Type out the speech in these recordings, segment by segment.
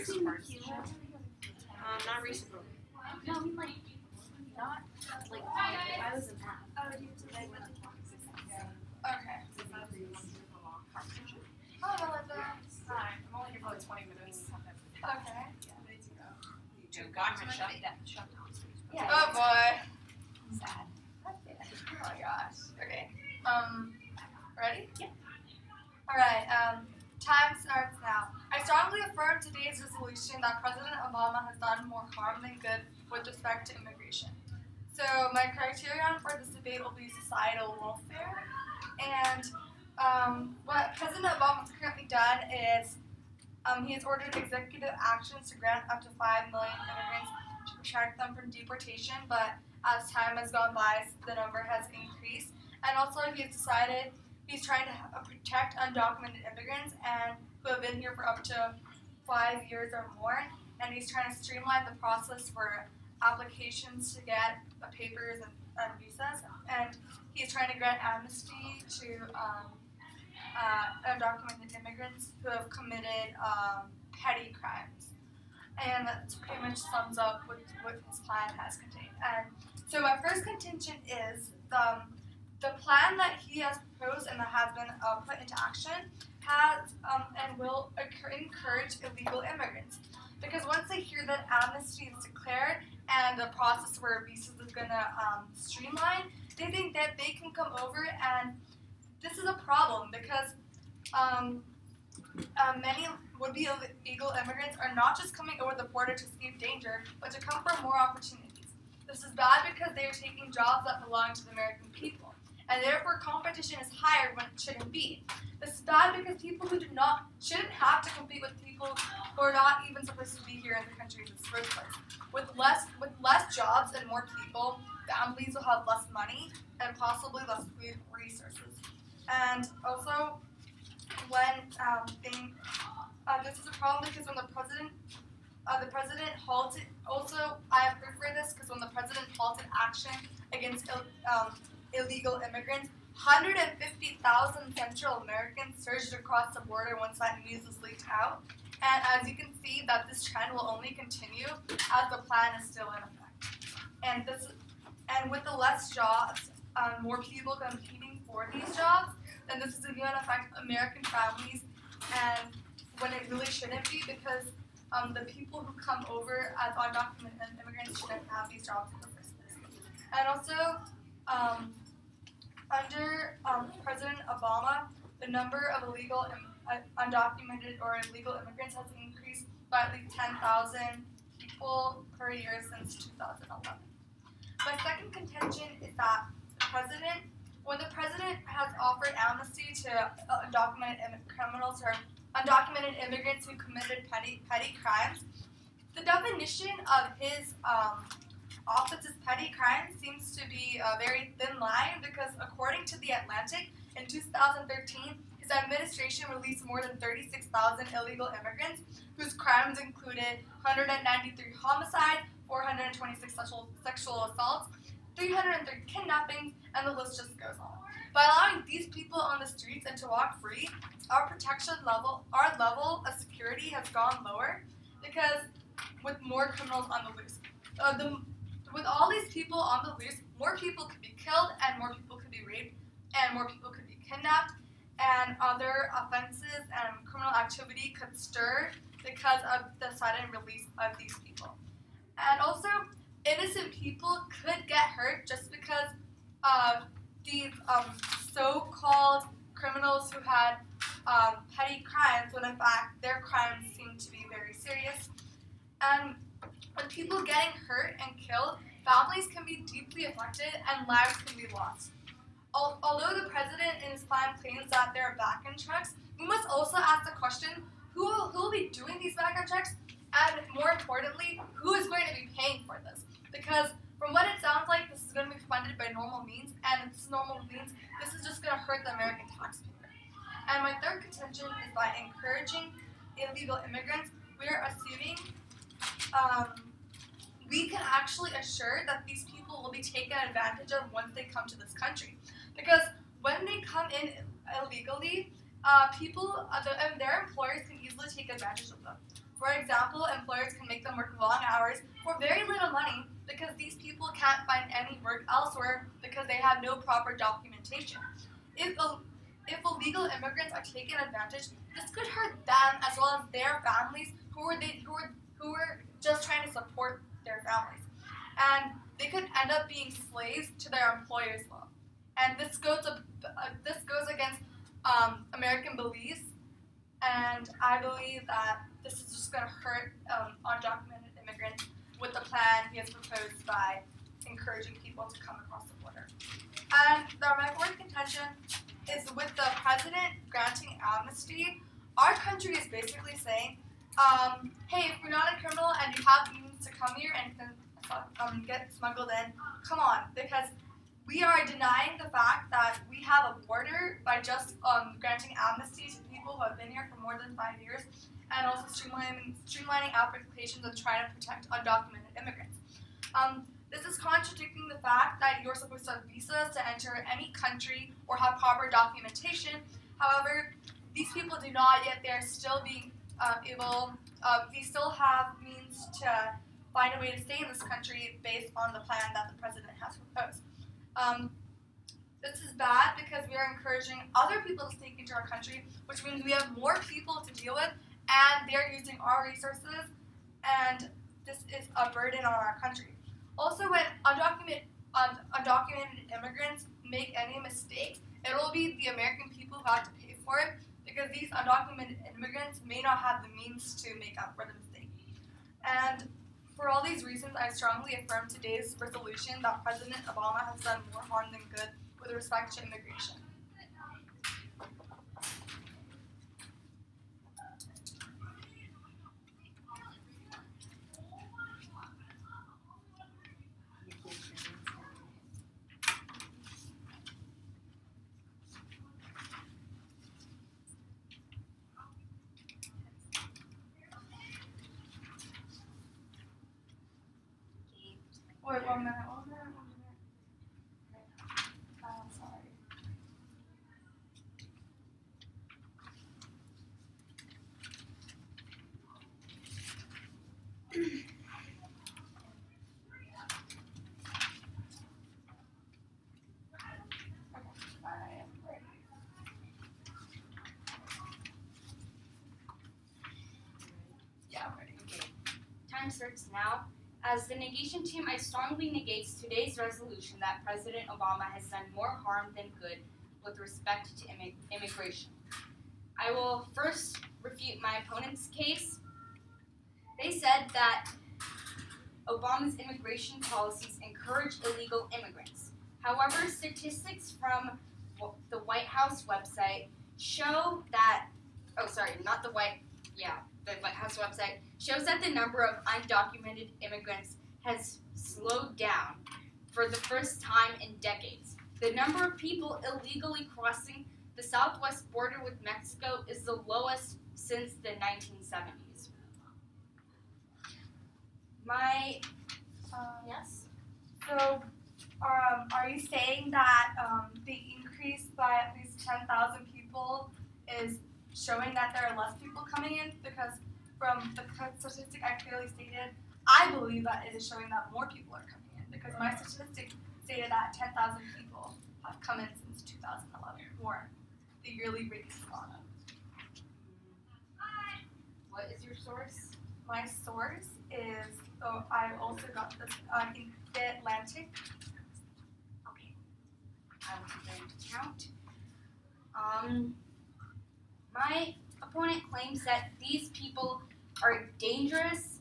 recent partisanship? Not recently. No, I mean not like I was in math. Okay. Oh, no, that's fine. I'm only here for like 20 minutes. Okay. Government shutdown. Yeah. Oh boy. Sad. Oh my gosh. Okay. Ready? Yeah. Alright, time starts now. I strongly affirm today's resolution that President Obama has done more harm than good with respect to immigration. So my criterion for this debate will be societal welfare. And what President Obama has currently done is he has ordered executive actions to grant up to 5 million immigrants to protect them from deportation, but as time has gone by, the number has increased. And also he has decided he's trying to protect undocumented immigrants and who have been here for up to 5 years or more. And he's trying to streamline the process for applications to get papers and visas. And he's trying to grant amnesty to undocumented immigrants who have committed petty crimes. And that pretty much sums up what his plan has contained. And so my first contention is the plan that he has proposed and that has been put into action has and will encourage illegal immigrants. Because once they hear that amnesty is declared and the process for visas is going to streamline, they think that they can come over, and this is a problem because many would-be illegal immigrants are not just coming over the border to escape danger, but to come for more opportunities. This is bad because they are taking jobs that belong to the American people, and therefore competition is higher when it shouldn't be. This is bad because people who shouldn't have to compete with people who are not even supposed to be here in the country in the first place. With less jobs and more people, families will have less money and possibly less food resources. And also, when this is a problem because when the president halted. Also, I have proof for this because when the president halted action against illegal immigrants, 150,000 Central Americans surged across the border once that news was leaked out. And as you can see, that this trend will only continue as the plan is still in effect. And with the less jobs, more people competing for these jobs, then this is going to affect American families, and when it really shouldn't be, because the people who come over as undocumented immigrants shouldn't have these jobs in the first place. And also, under President Obama, the number of illegal undocumented or illegal immigrants has increased by at least 10,000 people per year since 2011. My second contention is that when the president has offered amnesty to undocumented criminals or undocumented immigrants who committed petty crimes, the definition of his office's petty crimes seems to be a very thin line, because according to The Atlantic, in 2013, his administration released more than 36,000 illegal immigrants whose crimes included 193 homicides, 426 sexual assaults, 330 kidnappings, and the list just goes on. By allowing these people on the streets and to walk free, our level of security has gone lower, because with more criminals on the loose. With all these people on the loose, more people could be killed, and more people could be raped, and more people could be kidnapped, and other offenses and criminal activity could stir because of the sudden release of these people. And also, innocent people could get hurt just because of these so-called criminals who had petty crimes, when in fact their crimes seem to be very serious. And when people getting hurt and killed, families can be deeply affected and lives can be lost. Although the president in his plan claims that there are background checks, we must also ask the question, who will be doing these background checks? And more importantly, who is going to be paying for this? Because from what it sounds like, this is going to be funded by normal means, and this normal means, this is just going to hurt the American taxpayer. And my third contention is by encouraging illegal immigrants, we are assuming we can actually assure that these people will be taken advantage of once they come to this country. Because when they come in illegally, people, their employers can easily take advantage of them. For example, employers can make them work long hours for very little money because these people can't find any work elsewhere because they have no proper documentation. If illegal immigrants are taken advantage, this could hurt them as well as their families who were just trying to support their families. And they could end up being slaves to their employers' law. And this goes against American beliefs, and I believe that this is just going to hurt undocumented immigrants with the plan he has proposed by encouraging people to come across the border. And my fourth contention is with the president granting amnesty. Our country is basically saying, hey, if you're not a criminal and you have means to come here and get smuggled in, come on, because we are denying the fact that we have a border by just granting amnesty to people who have been here for more than 5 years, and also streamlining applications of trying to protect undocumented immigrants. This is contradicting the fact that you're supposed to have visas to enter any country or have proper documentation. However, these people do not, yet they're still being they still have means to find a way to stay in this country based on the plan that the president has proposed. This is bad because we are encouraging other people to sneak into our country, which means we have more people to deal with, and they're using our resources, and this is a burden on our country. Also, when undocumented immigrants make any mistakes, it will be the American people who have to pay for it, because these undocumented immigrants may not have the means to make up for the mistake. And for all these reasons, I strongly affirm today's resolution that President Obama has done more harm than good with respect to immigration. Wait, 1 minute. Sorry. Yeah, I'm ready. Okay. Time starts now. As the negation team, I strongly negate today's resolution that President Obama has done more harm than good with respect to immigration. I will first refute my opponent's case. They said that Obama's immigration policies encourage illegal immigrants. However, statistics from the White House website show that, the White House website shows that the number of undocumented immigrants has slowed down for the first time in decades. The number of people illegally crossing the southwest border with Mexico is the lowest since the 1970s. Yes? So, are you saying that the increase by at least 10,000 people is showing that there are less people coming in? Because from the statistic I clearly stated, I believe that it is showing that more people are coming in, because my statistic stated that 10,000 people have come in since 2011, or the yearly rate has gone up. What is your source? My source is, I also got this in The Atlantic. Okay. I will take that into account. My opponent claims that these people are dangerous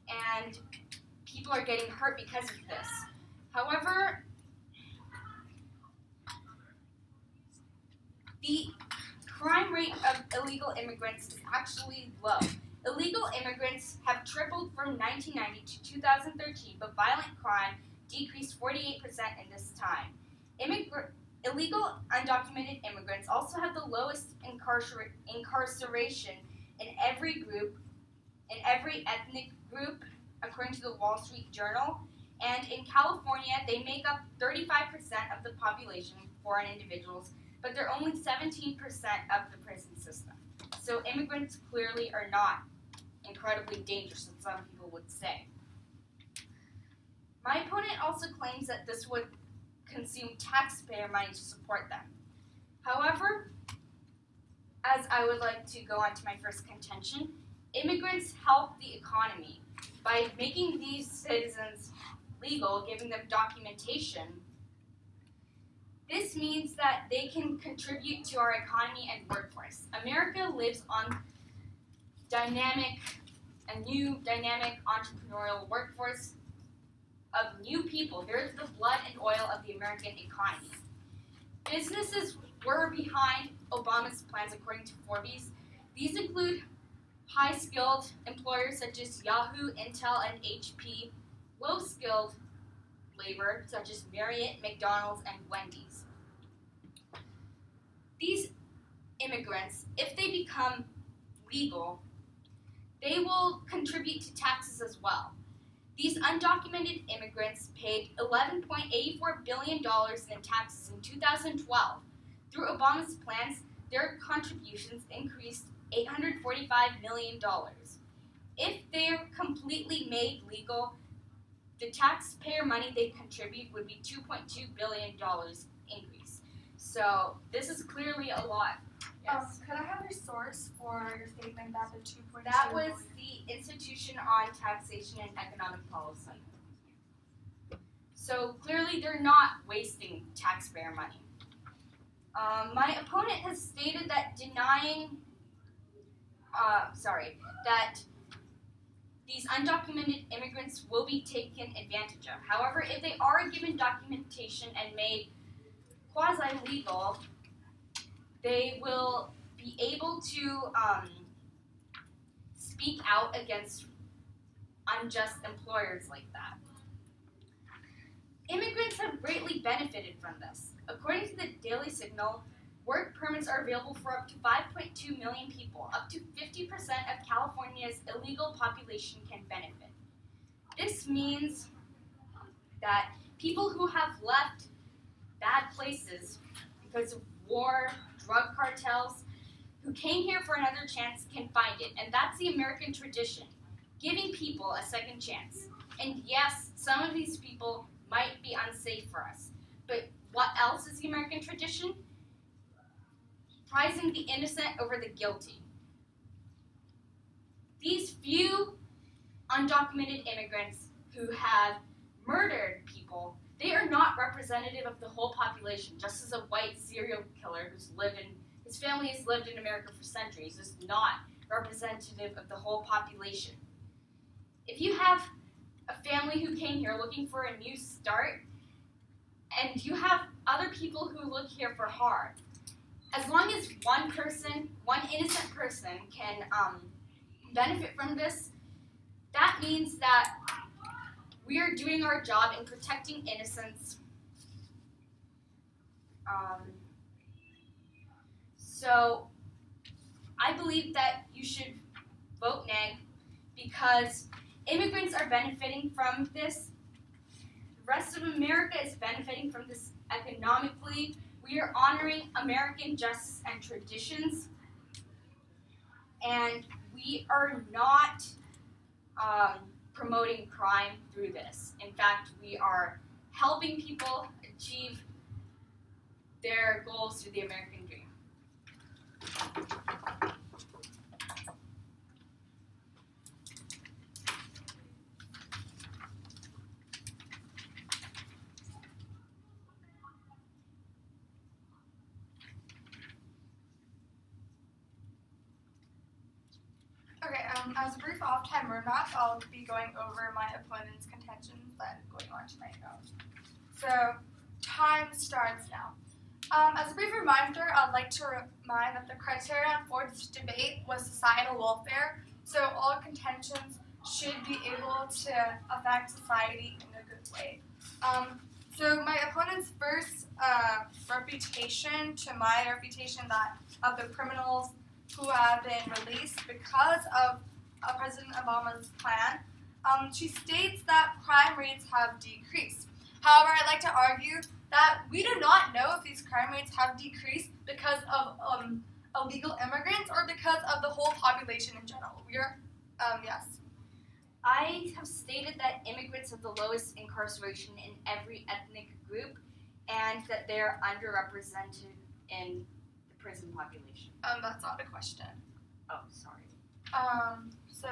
and people are getting hurt because of this. However, the crime rate of illegal immigrants is actually low. Illegal immigrants have tripled from 1990 to 2013, but violent crime decreased 48% in this time. Illegal undocumented immigrants also have the lowest incarceration in every ethnic group, according to the Wall Street Journal. And in California, they make up 35% of the population, foreign individuals, but they're only 17% of the prison system. So immigrants clearly are not incredibly dangerous, as some people would say. My opponent also claims that this would consume taxpayer money to support them. However, as I would like to go on to my first contention, immigrants help the economy by making these citizens legal, giving them documentation. This means that they can contribute to our economy and workforce. America lives on a new dynamic entrepreneurial workforce of new people. They're the blood and oil of the American economy. Businesses were behind Obama's plans according to Forbes. These include high-skilled employers such as Yahoo, Intel, and HP, low-skilled labor such as Marriott, McDonald's, and Wendy's. These immigrants, if they become legal, they will contribute to taxes as well. These undocumented immigrants paid $11.84 billion in taxes in 2012. Through Obama's plans, their contributions increased $845 million. If they're completely made legal, the taxpayer money they contribute would be $2.2 billion increase. So this is clearly a lot. Yes. Could I have your source for your statement that the 2.2 That was the Institution on Taxation and Economic Policy. So clearly they're not wasting taxpayer money. My opponent has stated that that these undocumented immigrants will be taken advantage of. However, if they are given documentation and made quasi-legal, they will be able to speak out against unjust employers like that. Immigrants have greatly benefited from this. According to the Daily Signal, work permits are available for up to 5.2 million people. Up to 50% of California's illegal population can benefit. This means that people who have left bad places because of war, drug cartels, who came here for another chance can find it. And that's the American tradition, giving people a second chance. And yes, some of these people might be unsafe for us. But what else is the American tradition? Prizing the innocent over the guilty. These few undocumented immigrants who have murdered people, they are not representative of the whole population, just as a white serial killer his family has lived in America for centuries is not representative of the whole population. If you have a family who came here looking for a new start, and you have other people who look here for harm, as long as one innocent person can benefit from this, that means that we are doing our job in protecting innocence. So I believe that you should vote nay because immigrants are benefiting from this. The rest of America is benefiting from this economically. We are honoring American justice and traditions, and we are not promoting crime through this. In fact, we are helping people achieve their goals through the American dream. Okay, as a brief off-timer, I'll be going over my opponent's contentions that are going on tonight. So, time starts now. As a brief reminder, I'd like to remind that the criterion for this debate was societal welfare, so all contentions should be able to affect society in a good way. So my opponent's first reputation to my reputation that of the criminals who have been released because of President Obama's plan, she states that crime rates have decreased. However, I'd like to argue that we do not know if these crime rates have decreased because of illegal immigrants or because of the whole population in general. Yes. I have stated that immigrants have the lowest incarceration in every ethnic group and that they're underrepresented in the prison population. That's not a question. Oh, sorry. So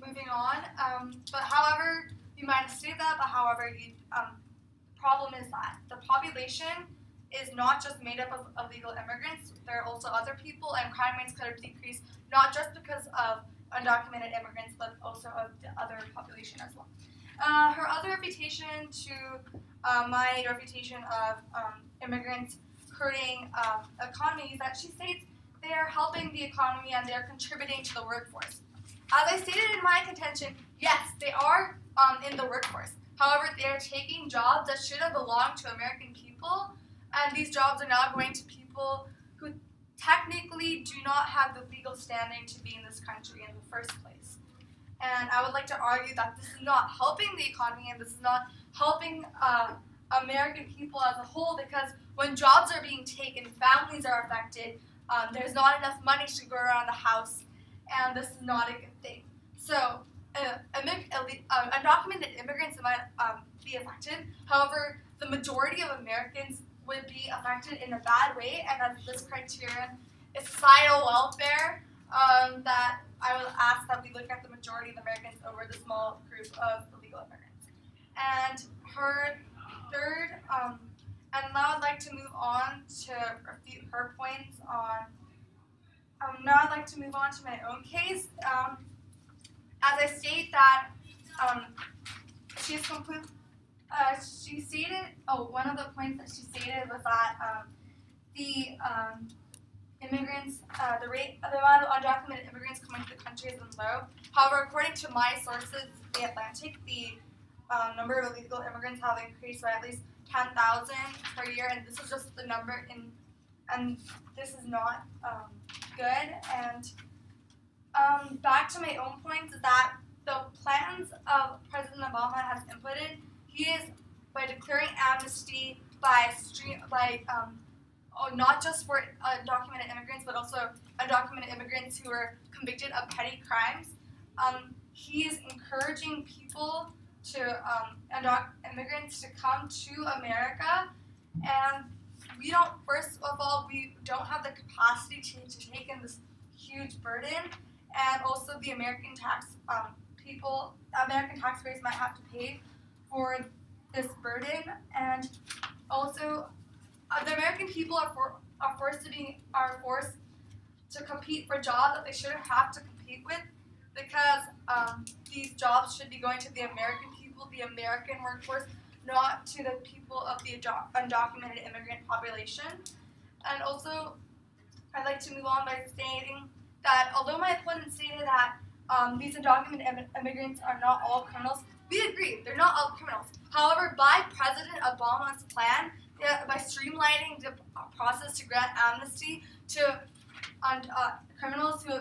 moving on. But however, you might have stated that, but however, the problem is that the population is not just made up of illegal immigrants. There are also other people, and crime rates could have decreased not just because of undocumented immigrants, but also of the other population as well. Her other reputation to my reputation of immigrants hurting economy is that she states they are helping the economy and they are contributing to the workforce. As I stated in my contention, yes, they are in the workforce. However, they are taking jobs that should have belonged to American people, and these jobs are now going to people who technically do not have the legal standing to be in this country in the first place. And I would like to argue that this is not helping the economy and this is not helping American people as a whole, because when jobs are being taken, families are affected, there's not enough money to go around the house, and this is not a good thing. So, undocumented immigrants might be affected. However, the majority of Americans would be affected in a bad way, and as this criterion is societal welfare, that I will ask that we look at the majority of Americans over the small group of illegal immigrants. And her third, and now I'd like to move on to refute her points on. Now I'd like to move on to my own case. As I state that she's complete. She stated. One of the points that she stated was that the immigrants, the amount of undocumented immigrants coming to the country has been low. However, according to my sources, The Atlantic, the number of illegal immigrants have increased by at least 10,000 per year, and this is just the number and this is not good. And back to my own points is that the plans of President Obama has inputted, he is by declaring amnesty not just for undocumented immigrants, but also undocumented immigrants who are convicted of petty crimes. He is encouraging people immigrants to come to America, and we don't have the capacity to take in this huge burden, and also the American taxpayers might have to pay for this burden, and also the American people are forced to compete for jobs that they shouldn't have to compete with, because these jobs should be going to the American people, the American workforce, not to the people of the undocumented immigrant population. And also, I'd like to move on by stating that although my opponent stated that these undocumented immigrants are not all criminals, we agree, they're not all criminals. However, by President Obama's plan, by streamlining the process to grant amnesty to criminals who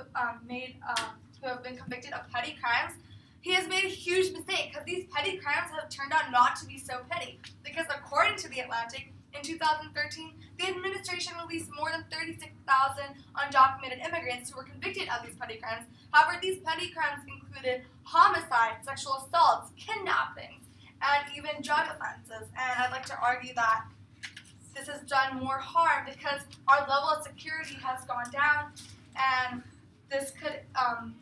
have been convicted of petty crimes, he has made a huge mistake, because these petty crimes have turned out not to be so petty. Because according to The Atlantic, in 2013, the administration released more than 36,000 undocumented immigrants who were convicted of these petty crimes. However, these petty crimes included homicide, sexual assaults, kidnappings, and even drug offenses. And I'd like to argue that this has done more harm because our level of security has gone down, and this could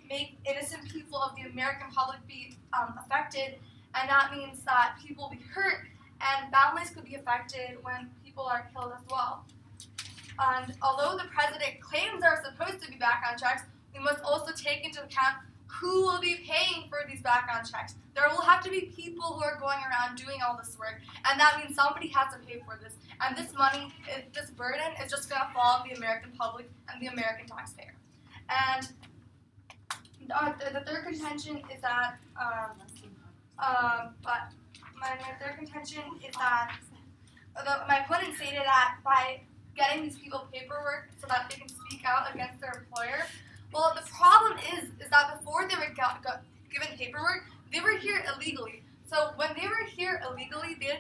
make innocent people of the American public be affected, and that means that people will be hurt, and families could be affected when people are killed as well. And although the president claims there are supposed to be background checks, we must also take into account who will be paying for these background checks. There will have to be people who are going around doing all this work, and that means somebody has to pay for this. And this money, this burden, is just going to fall on the American public and the American taxpayer. And the third contention is that, my third contention is that my opponent stated that by getting these people paperwork so that they can speak out against their employer. Well, the problem is that before they were given paperwork, they were here illegally. So when they were here illegally, they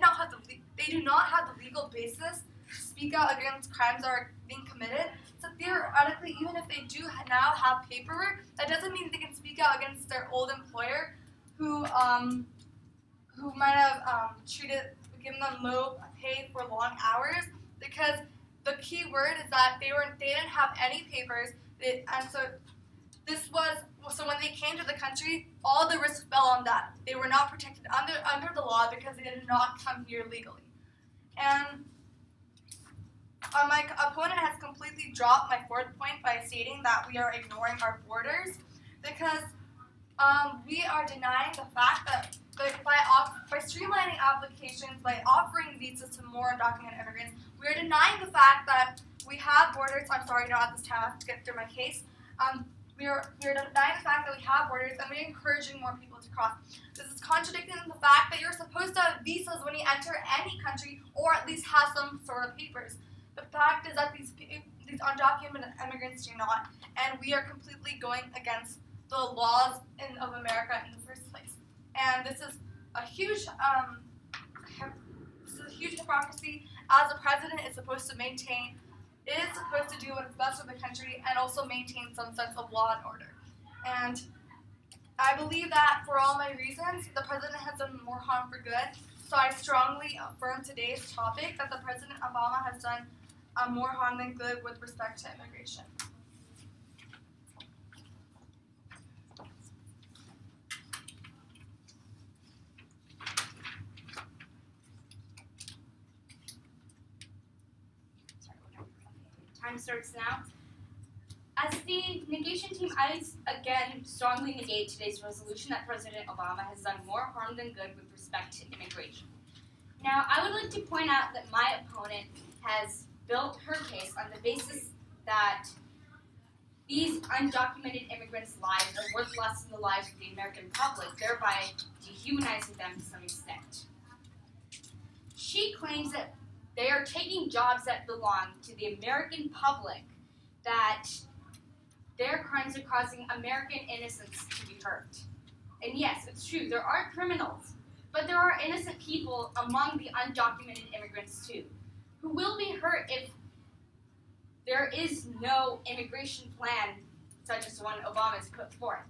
do not have the legal basis to speak out against crimes that are being committed. So theoretically, even if if they do now have paperwork, that doesn't mean they can speak out against their old employer who might have given them low pay for long hours, because the key word is that they didn't have any papers, and so when they came to the country, all the risk fell on that. They were not protected under the law because they did not come here legally. And my opponent has completely dropped my fourth point by stating that we are ignoring our borders, because we are denying the fact that by streamlining applications, by offering visas to more undocumented immigrants, we are denying the fact that we have borders. I'm sorry, not at this time. I have to get through my case. We are denying the fact that we have borders, and we're encouraging more people to cross. This is contradicting the fact that you're supposed to have visas when you enter any country, or at least have some sort of papers. The fact is that these undocumented immigrants do not, and we are completely going against the laws of America in the first place. And this is a huge hypocrisy, as the president is supposed to do what is best for the country and also maintain some sense of law and order. And I believe that for all my reasons, the president has done more harm for good. So I strongly affirm today's topic that the President Obama has done more harm than good with respect to immigration. Time starts now. As the negation team, I again strongly negate today's resolution that President Obama has done more harm than good with respect to immigration. Now, I would like to point out that my opponent has built her case on the basis that these undocumented immigrants' lives are worth less than the lives of the American public, thereby dehumanizing them to some extent. She claims that they are taking jobs that belong to the American public, that their crimes are causing American innocents to be hurt. And yes, it's true, there are criminals, but there are innocent people among the undocumented immigrants too, who will be hurt if there is no immigration plan such as the one Obama has put forth.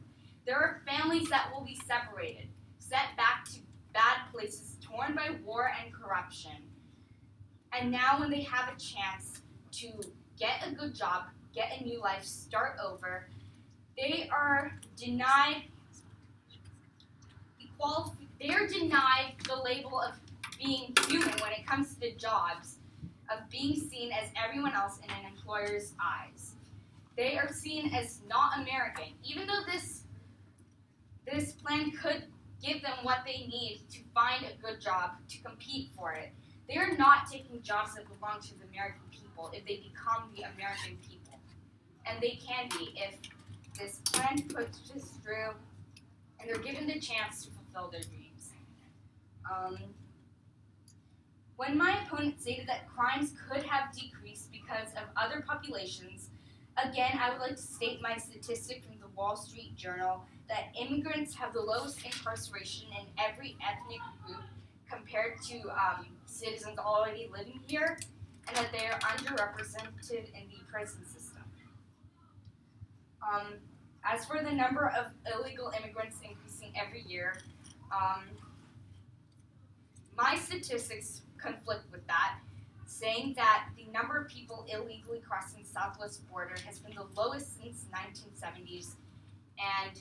There are families that will be separated, sent back to bad places, torn by war and corruption. And now when they have a chance to get a good job, get a new life, start over, they are denied the label of being human when it comes to the jobs, of being seen as everyone else in an employer's eyes. They are seen as not American, even though this plan could give them what they need to find a good job, to compete for it. They are not taking jobs that belong to the American people if they become the American people. And they can be if this plan pushes through and they're given the chance to fulfill their dreams. When my opponent stated that crimes could have decreased because of other populations, again, I would like to state my statistic from the Wall Street Journal that immigrants have the lowest incarceration in every ethnic group compared to citizens already living here, and that they are underrepresented in the prison system. As for the number of illegal immigrants increasing every year, my statistics conflict with that, saying that the number of people illegally crossing the southwest border has been the lowest since 1970s, and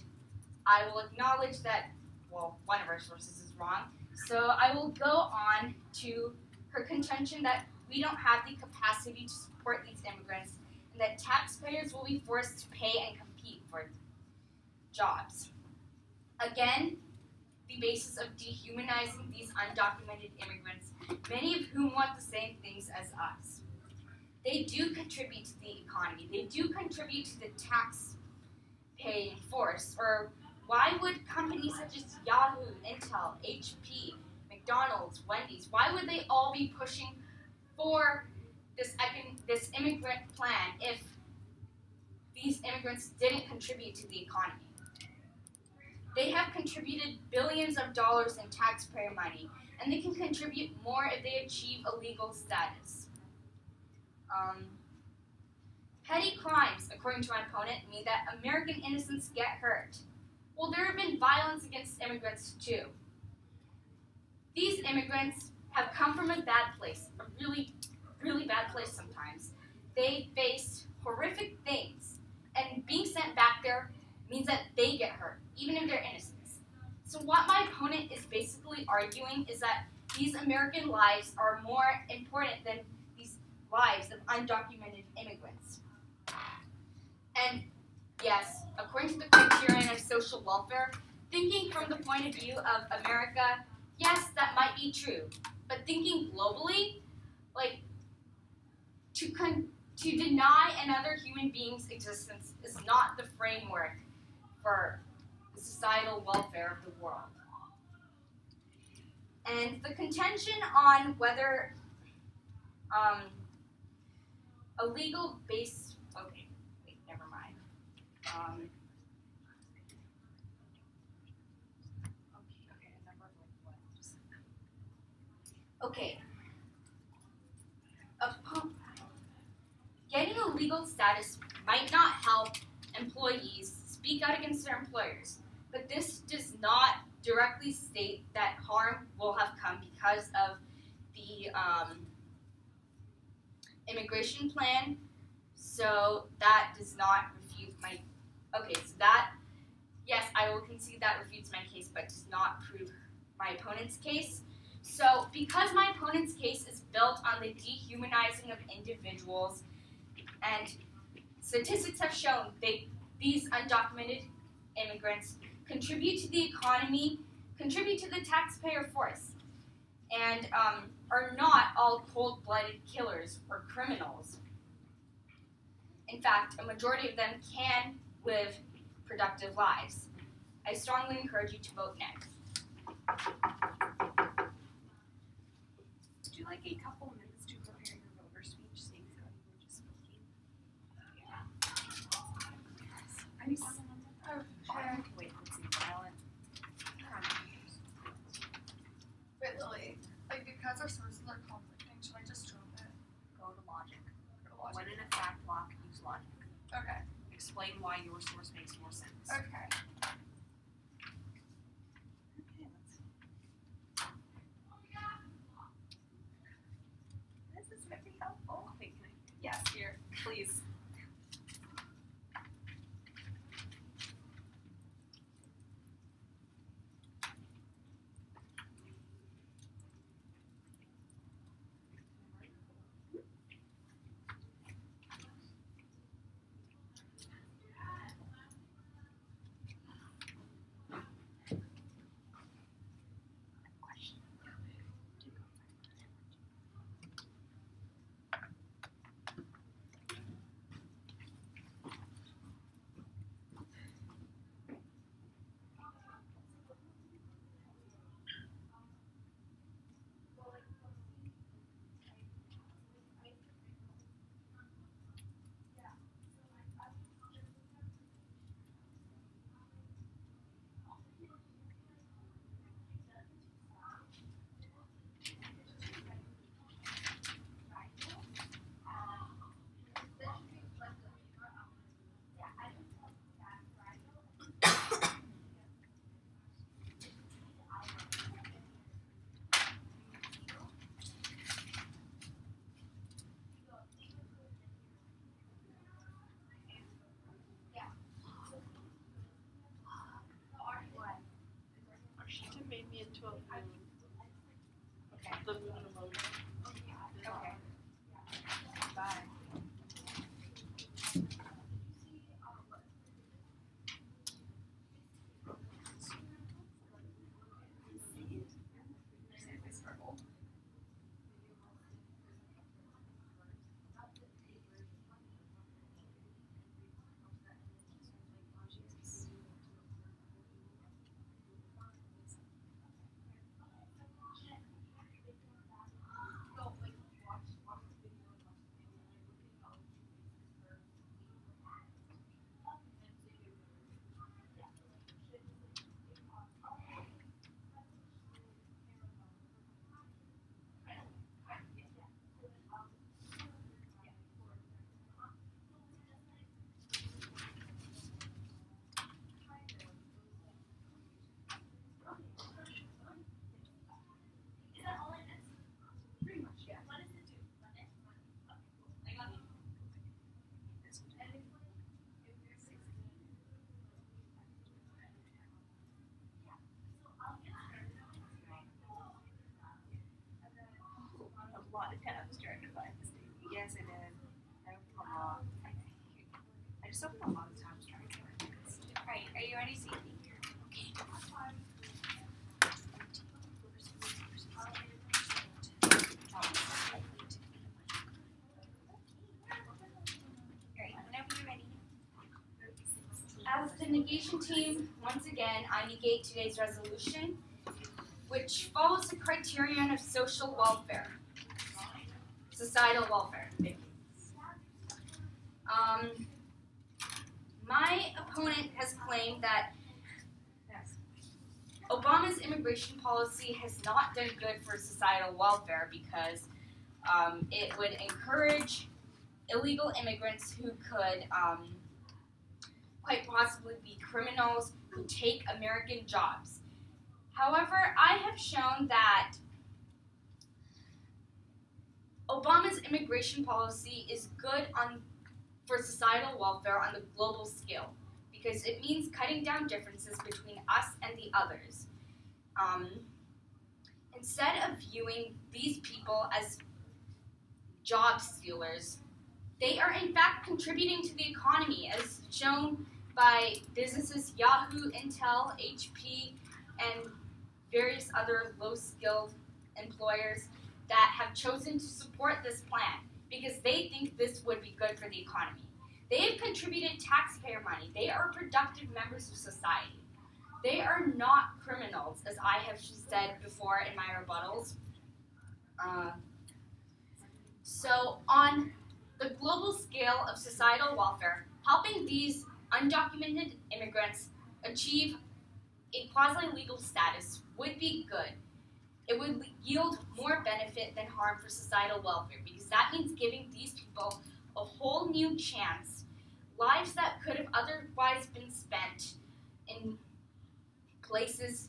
I will acknowledge that, well, one of our sources is wrong, so I will go on to her contention that we don't have the capacity to support these immigrants, and that taxpayers will be forced to pay and compete for jobs. Again, the basis of dehumanizing these undocumented immigrants, many of whom want the same things as us. They do contribute to the economy. They do contribute to the tax-paying force. Or why would companies such as Yahoo, Intel, HP, McDonald's, Wendy's, why would they all be pushing for this immigrant plan if these immigrants didn't contribute to the economy? They have contributed billions of dollars in taxpayer money, and they can contribute more if they achieve a legal status. Petty crimes, according to my opponent, mean that American innocents get hurt. Well, there have been violence against immigrants too. These immigrants have come from a bad place, a really, really bad place sometimes. They faced horrific things, and being sent back there means that they get hurt, even if they're innocent. So what my opponent is basically arguing is that these American lives are more important than these lives of undocumented immigrants. And yes, according to the criterion of social welfare, thinking from the point of view of America, yes, that might be true. But thinking globally, like to deny another human being's existence is not the framework for the societal welfare of the world. And the contention on whether a legal base, okay, wait, never mind. Okay. Getting a legal status might not help employees speak out against their employers, but this does not directly state that harm will have come because of the immigration plan. So that does not refute my, okay, so that, yes, I will concede that refutes my case, but does not prove my opponent's case. So because my opponent's case is built on the dehumanizing of individuals, and statistics have shown these undocumented immigrants contribute to the economy, contribute to the taxpayer force, and are not all cold-blooded killers or criminals. In fact, a majority of them can live productive lives. I strongly encourage you to vote next. Would you like a couple minutes to prepare your voter speech, seeing how you were just speaking? Wait, let's see, violent. Wait, Lily, like because our sources are conflicting, should I just drop it? Go to logic. Go to logic. When in a fact block, use logic. Okay. Explain why your source makes more sense. Okay. Okay, let's see. This is really helpful. Wait, can I? Yes, here, please. Washington made me into a moon. Okay. The moon emoji. Okay. Bye. so been a lot of times trying to get this. Alright, are you ready, Sahithi? Alright, whenever you're ready. As the negation team, once again, I negate today's resolution, which follows the criterion of social welfare, societal welfare. Thank you. My opponent has claimed that Obama's immigration policy has not done good for societal welfare because it would encourage illegal immigrants who could quite possibly be criminals who take American jobs. However, I have shown that Obama's immigration policy is good for societal welfare on the global scale because it means cutting down differences between us and the others. Instead of viewing these people as job stealers, they are in fact contributing to the economy, as shown by businesses Yahoo, Intel, HP, and various other low-skilled employers that have chosen to support this plan because they think this would be good for the economy. They have contributed taxpayer money. They are productive members of society. They are not criminals, as I have said before in my rebuttals. So on the global scale of societal welfare, helping these undocumented immigrants achieve a quasi-legal status would be good. It would yield more benefit than harm for societal welfare because that means giving these people a whole new chance, lives that could have otherwise been spent in places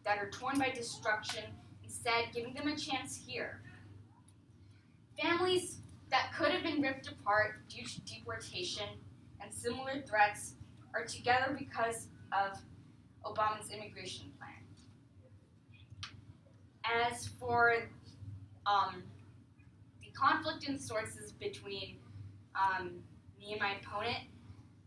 that are torn by destruction, instead giving them a chance here. Families that could have been ripped apart due to deportation and similar threats are together because of Obama's immigration plan. As for the conflict in sources between me and my opponent,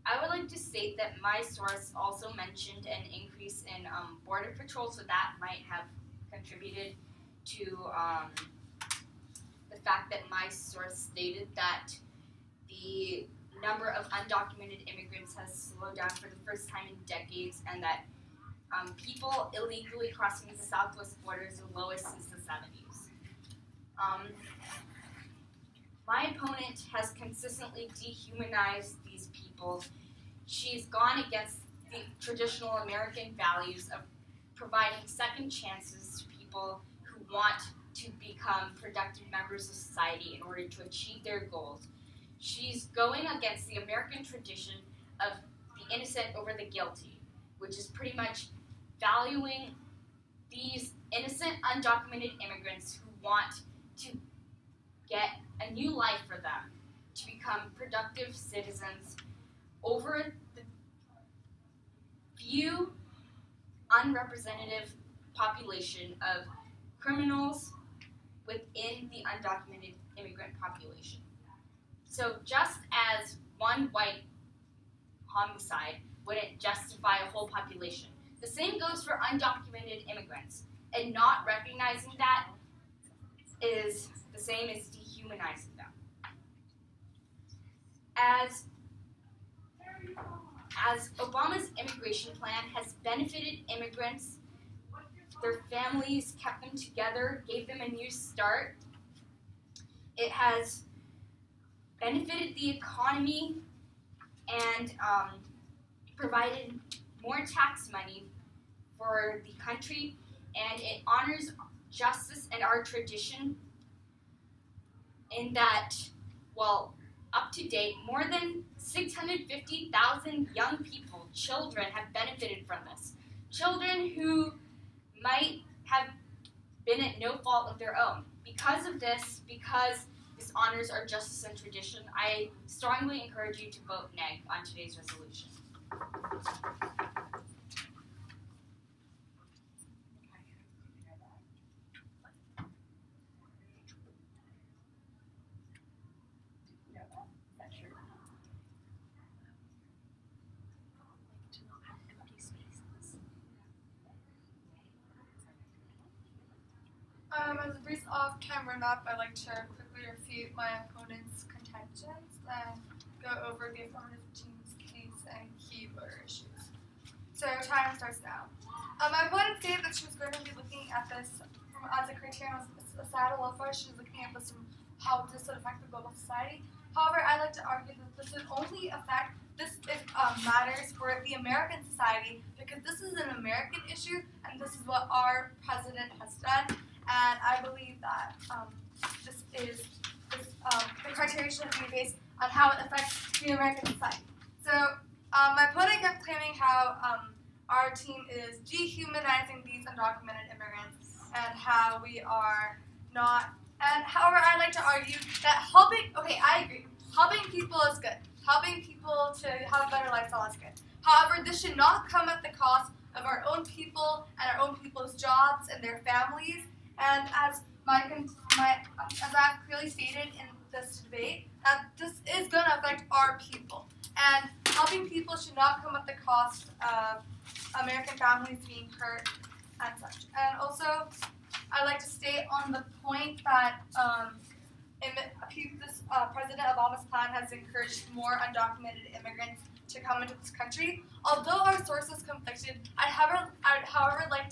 I would like to state that my source also mentioned an increase in border patrol, so that might have contributed to the fact that my source stated that the number of undocumented immigrants has slowed down for the first time in decades, and that people illegally crossing the southwest border is the lowest since the 70s. My opponent has consistently dehumanized these people. She's gone against the traditional American values of providing second chances to people who want to become productive members of society in order to achieve their goals. She's going against the American tradition of the innocent over the guilty, which is pretty much valuing these innocent, undocumented immigrants who want to get a new life for them, to become productive citizens over the few unrepresentative population of criminals within the undocumented immigrant population. So just as one white homicide wouldn't justify a whole population, the same goes for undocumented immigrants. And not recognizing that is the same as dehumanizing them. As Obama's immigration plan has benefited immigrants, their families kept them together, gave them a new start. It has benefited the economy and provided more tax money for the country, and it honors justice and our tradition in that, well, up to date, more than 650,000 young people, children, have benefited from this. Children who might have been at no fault of their own. Because of this, because this honors our justice and tradition, I strongly encourage you to vote neg on today's resolution. As a brief off-time run-up, I'd like to quickly refute my opponent's contentions and go over the affirmative team's case and key voter issues. So time starts now. My opponent stated that she was going to be looking at this as a criterion of societal welfare. She was looking at this from how this would affect the global society. However, I'd like to argue that this would only affect matters for the American society because this is an American issue and this is what our president has done. And I believe that the criteria should be based on how it affects the American society. So my opponent kept claiming how our team is dehumanizing these undocumented immigrants and how we are not. And however, I'd like to argue that I agree, helping people is good. Helping people to have a better lifestyle is good. However, this should not come at the cost of our own people and our own people's jobs and their families. And as I've clearly stated in this debate, that this is going to affect our people. And helping people should not come at the cost of American families being hurt and such. And also, I'd like to state on the point that President Obama's plan has encouraged more undocumented immigrants to come into this country. Although our sources conflicted, I'd however like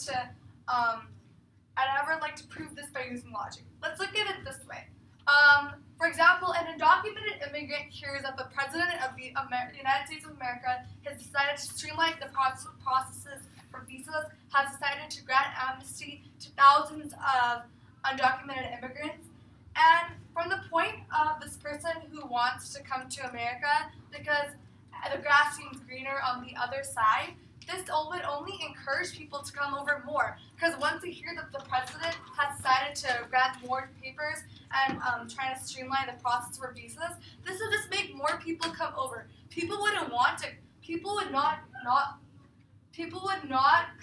to prove this by using logic. Let's look at it this way. For example, an undocumented immigrant hears that the President of the United States of America has decided to streamline the processes for visas, has decided to grant amnesty to thousands of undocumented immigrants. And from the point of this person who wants to come to America because the grass seems greener on the other side, this would only encourage people to come over more. Because once they hear that the president has decided to grant more papers and trying to streamline the process for visas, this will just make more people come over. People would not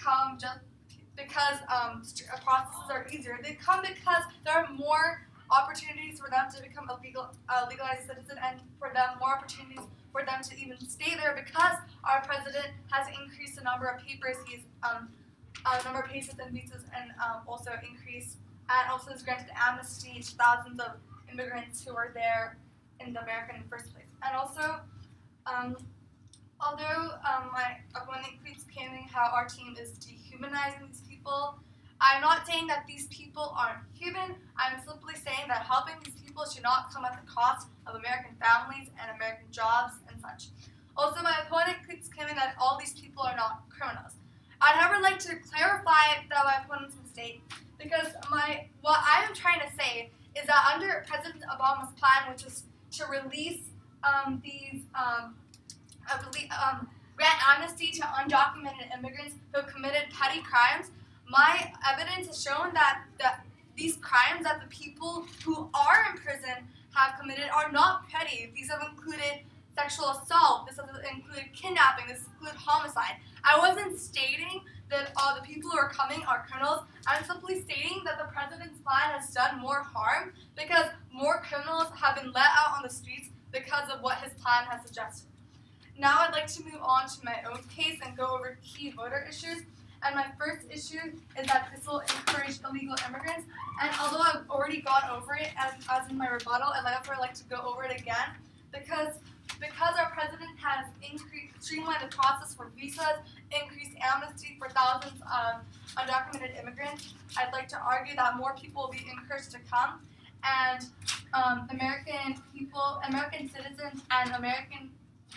come just because processes are easier. They come because there are more opportunities for them to become a legalized citizen and for them more opportunities for them to even stay there because our president has increased the number of papers number of papers and visas and also has granted amnesty to thousands of immigrants who are there in America in the first place. And also, although my opponent keeps claiming how our team is dehumanizing these people, I'm not saying that these people aren't human. I'm simply saying that helping these people should not come at the cost of American families and American jobs and such. Also, my opponent keeps claiming that all these people are not criminals. I'd however like to clarify that my opponent's mistake because what I am trying to say is that under President Obama's plan, which is to release grant amnesty to undocumented immigrants who committed petty crimes, my evidence has shown that these crimes that the people who are in prison have committed are not petty. These have included sexual assault, this has included kidnapping, this has included homicide. I wasn't stating that all the people who are coming are criminals. I'm simply stating that the president's plan has done more harm because more criminals have been let out on the streets because of what his plan has suggested. Now I'd like to move on to my own case and go over key voter issues. And my first issue is that this will encourage illegal immigrants. And although I've already gone over it as in my rebuttal, I'd like to go over it again because our president has streamlined the process for visas, increased amnesty for thousands of undocumented immigrants. I'd like to argue that more people will be encouraged to come, and American citizens and American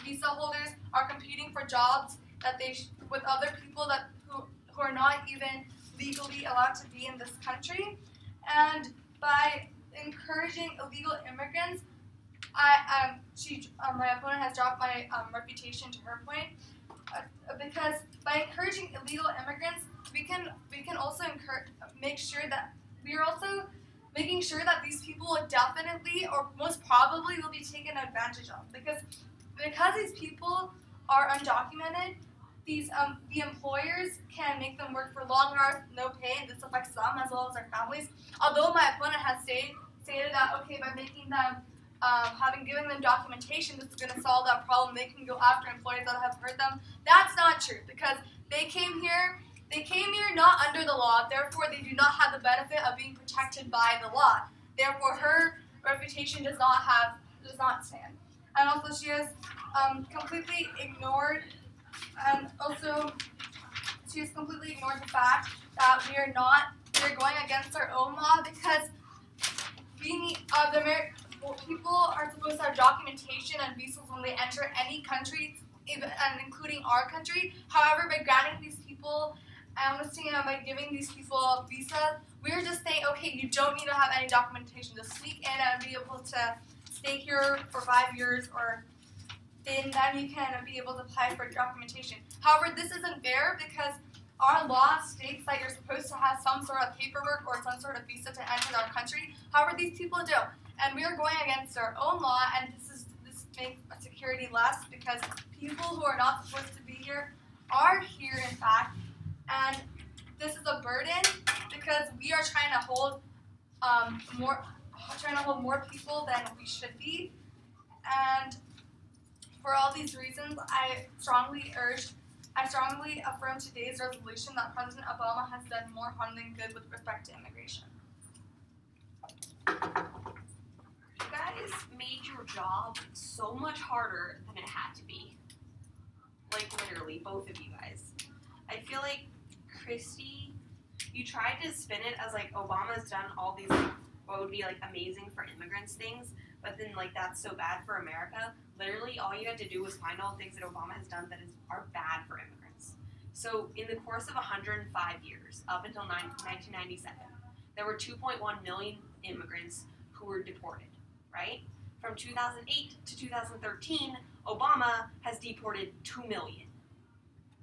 visa holders are competing for jobs that with other people who are not even legally allowed to be in this country. And by encouraging illegal immigrants, my opponent has dropped my reputation to her point, because by encouraging illegal immigrants, we can also make sure that we are also making sure that these people will definitely or most probably will be taken advantage of because these people are undocumented. The employers can make them work for long hours, no pay, and this affects them as well as their families. Although my opponent has stated that, okay, by making them, giving them documentation, this is going to solve that problem. They can go after employers that have hurt them. That's not true because they came here They came here not under the law, therefore they do not have the benefit of being protected by the law. Therefore, her reputation does not stand. And also, she has completely ignored, and also she has completely ignored the fact that we're going against our own law because people are supposed to have documentation and visas when they enter any country, even and including our country. However, by granting these people amnesty and by giving these people visas, we're just saying, okay, you don't need to have any documentation. Just sneak in and be able to stay here for 5 years, or then you can be able to apply for documentation. However, this isn't fair because our law states that you're supposed to have some sort of paperwork or some sort of visa to enter our country. However, these people don't. And we are going against our own law, and this makes security less because people who are not supposed to be here are here, in fact. And this is a burden because we are trying to hold more people than we should be. And for all these reasons, I strongly affirm today's resolution that President Obama has done more harm than good with respect to immigration. You guys made your job so much harder than it had to be. Like, literally, both of you guys. I feel like, Christie, you tried to spin it as, like, Obama's done all these, like, what would be, like, amazing for immigrants things, but then, like, that's so bad for America. Literally, all you had to do was find all the things that Obama has done that are bad for immigrants. So, in the course of 105 years, up until 1997, there were 2.1 million immigrants who were deported, right? From 2008 to 2013, Obama has deported 2 million.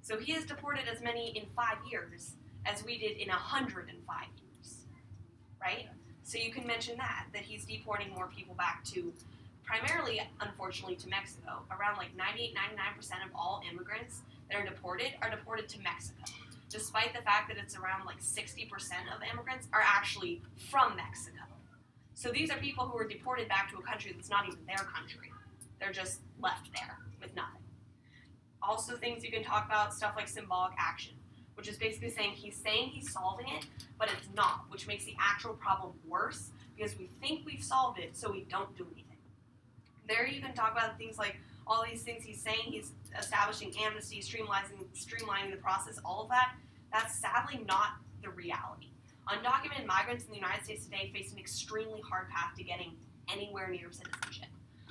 So he has deported as many in 5 years as we did in 105 years, right? So you can mention that he's deporting more people back to, primarily, unfortunately, to Mexico. Around like 98-99% of all immigrants that are deported to Mexico, despite the fact that it's around like 60% of immigrants are actually from Mexico. So these are people who are deported back to a country that's not even their country. They're just left there with nothing. Also, things you can talk about, stuff like symbolic action, which is basically saying he's solving it, but it's not, which makes the actual problem worse because we think we've solved it, so we don't do anything. There you can talk about things like all these things he's saying, he's establishing amnesty, streamlining the process, all of that. That's sadly not the reality. Undocumented migrants in the United States today face an extremely hard path to getting anywhere near citizenship.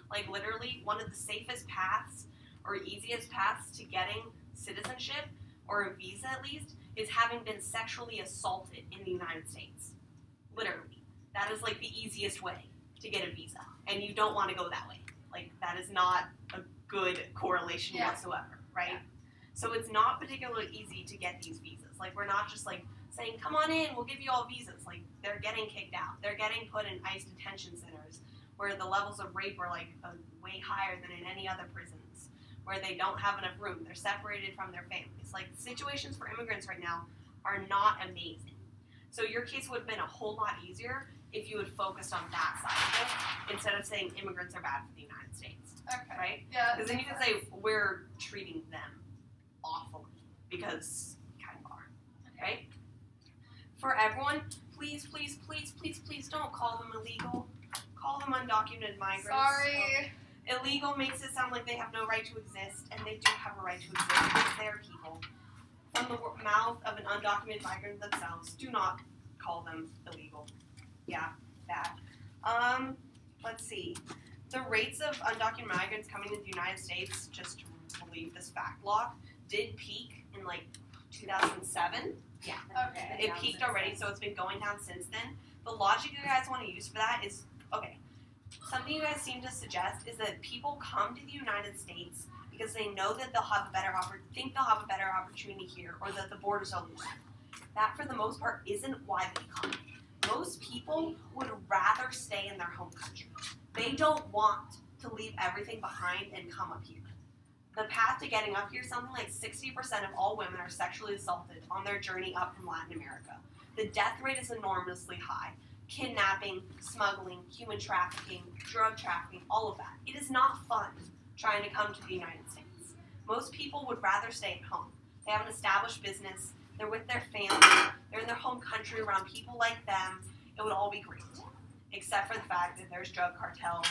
Like, literally, one of the safest paths or easiest paths to getting citizenship, or a visa at least, is having been sexually assaulted in the United States. Literally. That is like the easiest way to get a visa. And you don't want to go that way. Like, that is not a good correlation whatsoever, right? Yeah. So it's not particularly easy to get these visas. Like, we're not just like saying, come on in, we'll give you all visas. Like, they're getting kicked out. They're getting put in ICE detention centers where the levels of rape are like way higher than in any other prisons, where they don't have enough room. They're separated from their families. Like, situations for immigrants right now are not amazing. So your case would have been a whole lot easier if you had focused on that side of it instead of saying immigrants are bad for the United States. Okay. Right? Yeah. Because then you can say we're treating them awfully because we kind of are. Okay. Right? For everyone, please, please, please, please, please don't call them illegal. Call them undocumented migrants. Sorry. Illegal makes it sound like they have no right to exist, and they do have a right to exist because they are people. From the mouth of an undocumented migrant themselves, do not call them illegal. Yeah, bad. Let's see. The rates of undocumented migrants coming to the United States, just to relieve this fact block, did peak in like 2007. Yeah. Okay. It peaked already, so it's been going down since then. The logic you guys want to use for that is, okay, something you guys seem to suggest is that people come to the United States because they know that they'll have a better opportunity here, or that the borders are loose. That, for the most part, isn't why they come. Most people would rather stay in their home country. They don't want to leave everything behind and come up here. The path to getting up here, something like 60% of all women are sexually assaulted on their journey up from Latin America. The death rate is enormously high. Kidnapping, smuggling, human trafficking, drug trafficking, all of that. It is not fun trying to come to the United States. Most people would rather stay at home. They have an established business. they're with their family, they're in their home country around people like them, it would all be great. Except for the fact that there's drug cartels,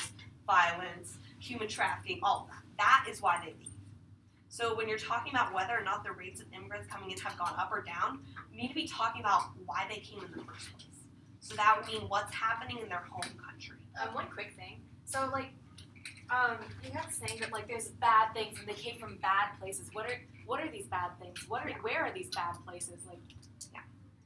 violence, human trafficking, all of that. That is why they leave. So when you're talking about whether or not the rates of immigrants coming in have gone up or down, you need to be talking about why they came in the first place. So that would mean what's happening in their home country. One quick thing. So like, you have saying that like there's bad things and they came from bad places. What are these bad things? Where are these bad places? Like,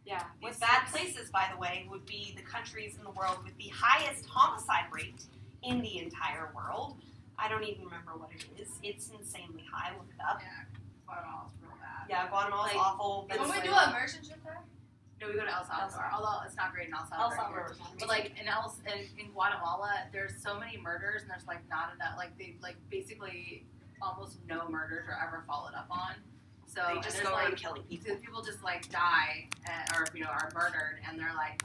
yeah. These bad places, by the way, would be the countries in the world with the highest homicide rate in the entire world. I don't even remember what it is. It's insanely high. Look it up. Yeah, Guatemala's real bad. Yeah, Guatemala's Like, awful. Don't we do Venezuela- a immersion trip there? No, we go to El Salvador, although it's not great in El El Salvador. Salvador. But like in Guatemala, there's so many murders and there's like not enough. Like they like basically almost no murders are ever followed up on. So They just there's go like around killing people. people just like die or are murdered and they're like